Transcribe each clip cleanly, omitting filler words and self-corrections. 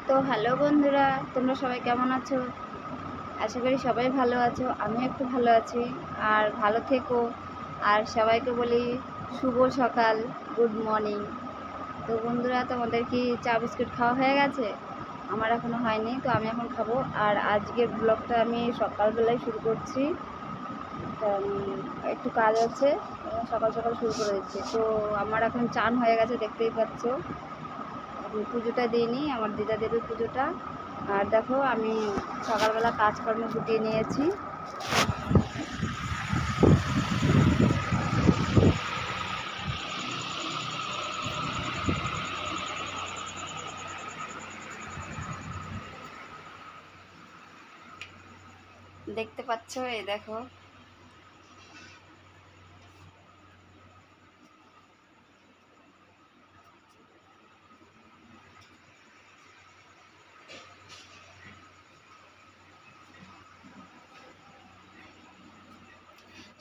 তো হ্যালো বন্ধুরা, তোমরা সবাই কেমন আছো? আশা করি সবাই ভালো আছো। আমি একটু ভালো আছি। আর ভালো থেকো। আর সবাইকে বলি শুভ সকাল, গুড মর্নিং। তো বন্ধুরা, তোমাদের কি চা বিস্কুট খাওয়া হয়ে গেছে? আমার এখনও হয়নি, তো আমি এখন খাবো। আর আজকের ব্লগটা আমি সকালবেলায় শুরু করছি। একটু কাজ আছে, সকাল সকাল শুরু করে দিচ্ছি। তো আমার এখন চান হয়ে গেছে, দেখতেই পাচ্ছ। পুজোটা দিইনি, আমার দিদা দেবে পুজোটা। আর দেখো, আমি সকালবেলা কাজকর্ম গুটিয়ে নিয়েছি। দেখতে পাচ্ছ, এই দেখো।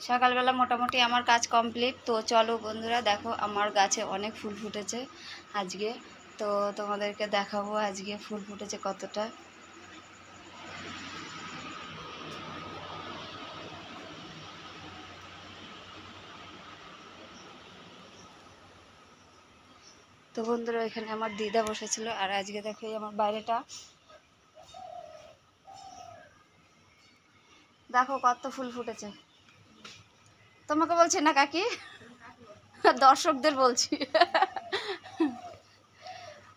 সকালবেলা মোটামুটি আমার কাজ কমপ্লিট। তো চলো বন্ধুরা, দেখো আমার গাছে অনেক ফুল ফুটেছে আজকে। তো তোমাদেরকে দেখাবো আজকে ফুল ফুটেছে কতটা। তো বন্ধুরা, এখানে আমার দিদা বসেছিল। আর আজকে দেখো আমার বাইরেটা দেখো কত ফুল ফুটেছে। তোমাকে বলছি না কাকি, দর্শকদের বলছি।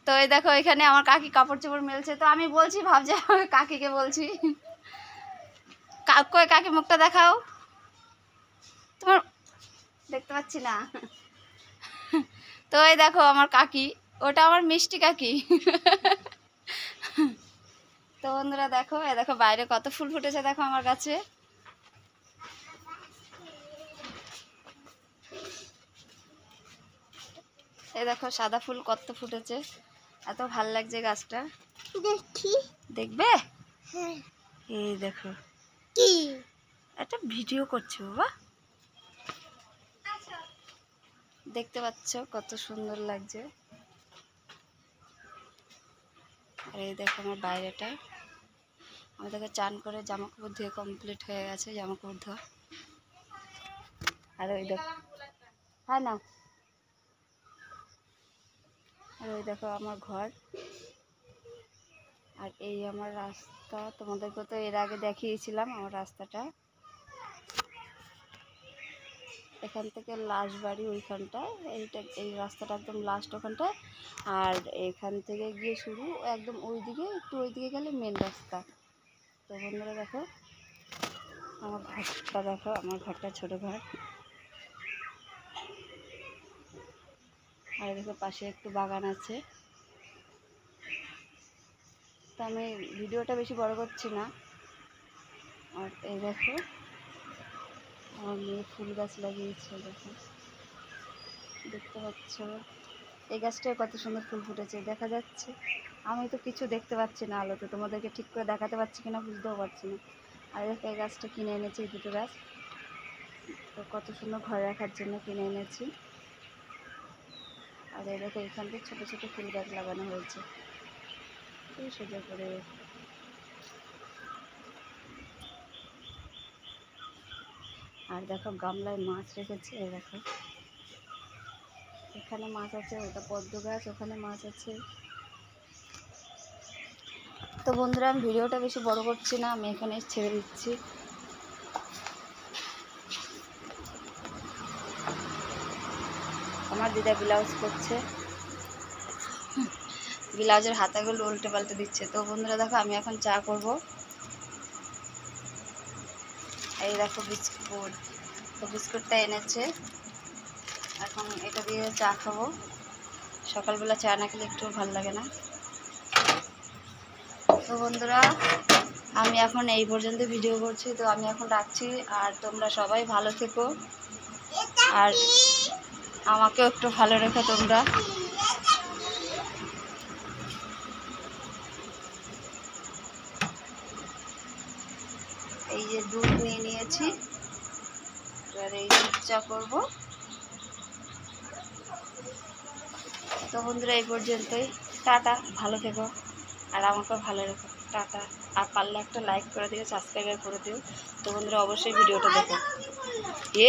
তো এই দেখো, এখানে আমার কাকি কাপড় চোপড় মেলছে। তো আমি বলছি, ভাবছে কাকিকে বলছি। কই কাকি, মুখটা দেখাও। তোমার দেখতে পাচ্ছি না। তো এই দেখো আমার কাকি, ওটা আমার মিষ্টি কাকি। তো বন্ধুরা দেখো, এই দেখো বাইরে কত ফুল ফুটেছে দেখো আমার কাছে। এই দেখো সাদা ফুল কত ফুটেছে, এত ভাল লাগছে গাছটা। দেখি, দেখবে? এই দেখো, কি একটা ভিডিও করছে বাবা। দেখতে পাচ্ছ কত সুন্দর লাগছে। আর এই দেখো আমার বাইরেটা। আমি দেখো চান করে জামা কাপড় ধুয়ে কমপ্লিট হয়ে গেছে, জামা কাপড় ধোয়া। আর ওই দেখো, হ্যাঁ না, আর ওই দেখো আমার ঘর। আর এই আমার রাস্তা, তোমাদেরকে তো এর আগে দেখিয়েছিলাম আমার রাস্তাটা। এখান থেকে লাস্ট বাড়ি ওইখানটায়, এই রাস্তাটা একদম লাস্ট ওখানটায়। আর এখান থেকে গিয়ে শুরু একদম ওইদিকে, একটু ওইদিকে গেলে মেন রাস্তা। তো বন্ধুরা দেখো আমার ঘরটা, দেখো আমার ঘরটা ছোটো ঘর। আর দেখো পাশে একটু বাগান আছে। তো আমি ভিডিওটা বেশি বড় করছি না। আর এই দেখো আমার মেয়ে ফুল গাছ লাগিয়েছে, দেখো দেখতে পাচ্ছ। এই গাছটায় কত সুন্দর ফুল ফুটেছে দেখা যাচ্ছে। আমি তো কিছু দেখতে পাচ্ছি না আলোতে, তোমাদেরকে ঠিক করে দেখাতে পারছি কিনা বুঝতেও পারছি না। আর দেখো এই গাছটা কিনে এনেছি, এই দুটো গাছ। তো কত সুন্দর ঘরে রাখার জন্য কিনে এনেছি। আর এই দেখো এখান থেকে ছোটো ছোটো ফুল গাছ লাগানো হয়েছে, খুবই সোজা করে। আর দেখো গামলায় মাছ রেখেছে, এই দেখো এখানে মাছ আছে, ওটা পদ্ম গাছ, ওখানে মাছ আছে। তো বন্ধুরা, আমি ভিডিওটা বেশি বড় করছি না, আমি এখানে ছেড়ে দিচ্ছি। আমার দিদা ব্লাউজ করছে, ব্লাউজের হাতাগুলো উল্টে পাল্টে দিচ্ছে। তো বন্ধুরা দেখো, আমি এখন চা করব। এই দেখো বিস্কুট, তো বিস্কুটটা এনেছে, এখন এটা দিয়ে চা খাবো। সকালবেলা চা না খেলে একটু ভালো লাগে না। তো বন্ধুরা, আমি এখন এই পর্যন্ত ভিডিও করছি। তো আমি এখন রাখছি। আর তোমরা সবাই ভালো থেকো, আর আমাকেও একটু ভালো রেখো তোমরা। এই যে দুধ নিয়ে নিয়েছি, আর এই দুধ চা করবো। তো বন্ধুরা এই পর্যন্তই, টাটা, ভালো থেকো। আর আমাকে ভালো রেখো। টাটা। আর পারলে একটা লাইক করে দিও, সাবস্ক্রাইব করে দিও। তো বন্ধুরা অবশ্যই ভিডিওটা দেখো। এ